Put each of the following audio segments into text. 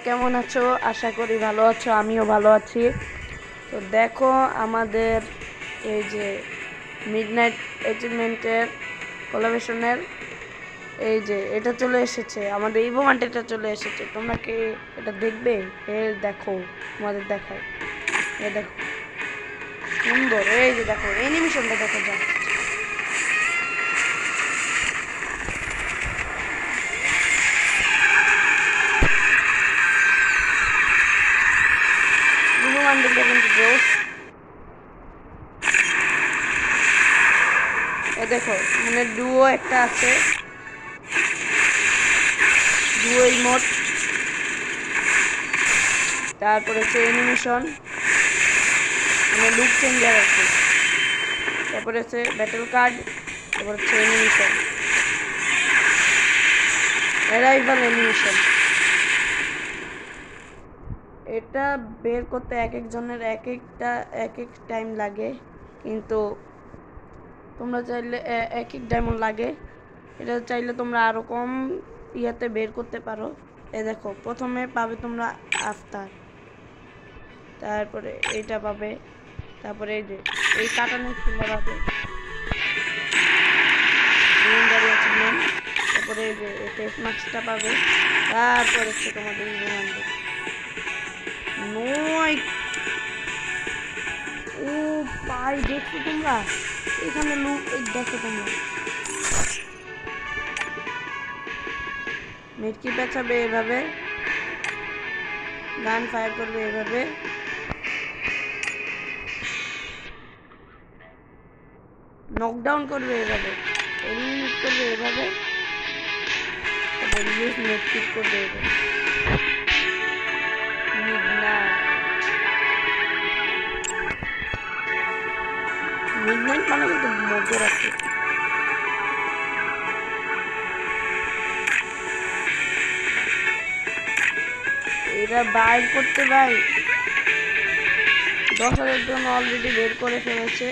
কেমন আছো? আশা করি ভালো আছো, আমিও ভালো আছি। তো দেখো আমাদের এই যে মিডনাইট অ্যাচিভমেন্টের কোলাবরেশনের এই যে এটা চলে এসেছে, আমাদের ইভোমান্টেটা চলে এসেছে। তোমরা কি এটা দেখবে? দেখো, তোমাদের দেখায়। দেখো সুন্দর, এই যে দেখো অ্যানিমেশনটা দেখো যা। ইভোমান্টেটা কিন্তু জোস। দেখো মানে ডুও একটা আছে, ডুও ইমোট, তারপরে হচ্ছে অ্যানিমেশন মানে লুক চেঞ্জার আছে, তারপরে হচ্ছে ব্যাটল কার্ড, তারপর হচ্ছে অ্যানিমেশন, অ্যারাইভাল অ্যানিমেশন। এটা বের করতে এক একজনের এক এক টাইম লাগে, কিন্তু তোমরা চাইলে এক ডায়মন্ড লাগে। এটা চাইলে তোমরা আরও কম ইয়াতে বের করতে পারো। দেখো প্রথমে পাবে তোমরা আফতার, তারপরে এইটা পাবে, তারপরে এই যে এই কাটানোর স্কিনটা পাবে, তারপরে এই যে ফেস মাস্কটা পাবে, তারপরে হচ্ছে তোমাদের নয়। ও ভাই দেখছো তোমরা এখানে লুক, দেখো তোমরা মেটকি পেঁচাবে এভাবে, গান ফায়ার করবে এভাবে, নকডাউন করবে এভাবে, এলিমিনেট করবে এভাবে, তারপর ইউজ মেটকিট করবে এভাবে। মিডনাইট মানে কিন্তু মধ্যরাত্রি। এরা বাইর করতে ভাই 10,000 জন অলরেডি বের করে ফেলেছে।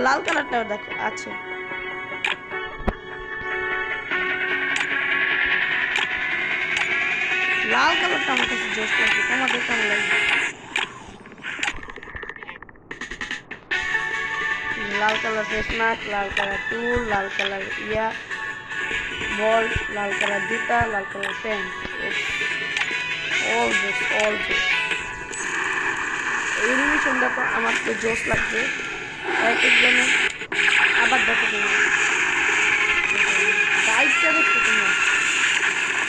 লাল কালারটাও দেখো আছে, লাল কালারটা আমার কাছে জোস লাগছে। তোমাদের কেমন লাগবে? লাল কালার ফেস মাস্ক, লাল কালার টুল, লাল কালার ইয়া বল, লাল কালার জুতা, লাল কালার প্যান্ট, অল জোস। এই অ্যানিমেশনটা তো আমার তো জোস লাগছে এক একজনের। আবার দেখো তোমরা বাইকটা, দেখছো তোমরা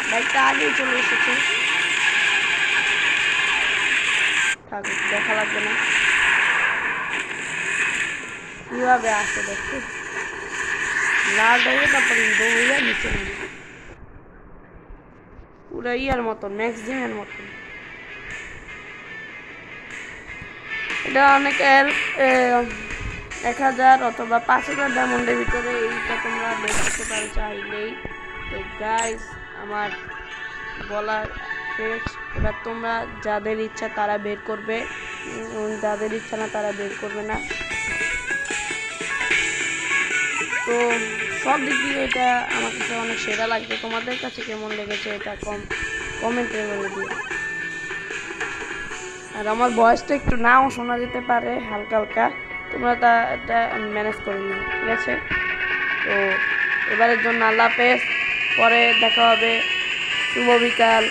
বাইকটা আগেই চলে এসেছে, দেখা লাগবে না কিভাবে আসে। দেখছো লাল হয়ে তারপরে দৌড়িয়ে নিচে নেবে, পুরো ইয়ার মতন, ম্যাক্সিমের মতন। এটা অনেকের 1000 অথবা 5000 ডায়মন্ডের ভিতরে এইটা তোমরা বের করতে পারো চাইলেই। তো গাইস আমার বলার শেষ। এবার তোমরা যাদের ইচ্ছা তারা বের করবে, যাদের ইচ্ছা না তারা বের করবে না। তো সব দিক দিয়ে এটা আমার কাছে অনেক সেরা লাগছে। তোমাদের কাছে কেমন লেগেছে এটা কমেন্টে বলে দিও। আর আমার ভয়েসটা একটু নাও শোনা যেতে পারে হালকা হালকা, তোমরা এটা ম্যানেজ করে নিও, ঠিক আছে? তো এবারের জন্য আল্লাহ হাফেজ, পরে দেখা হবে। শুভ বিকাল।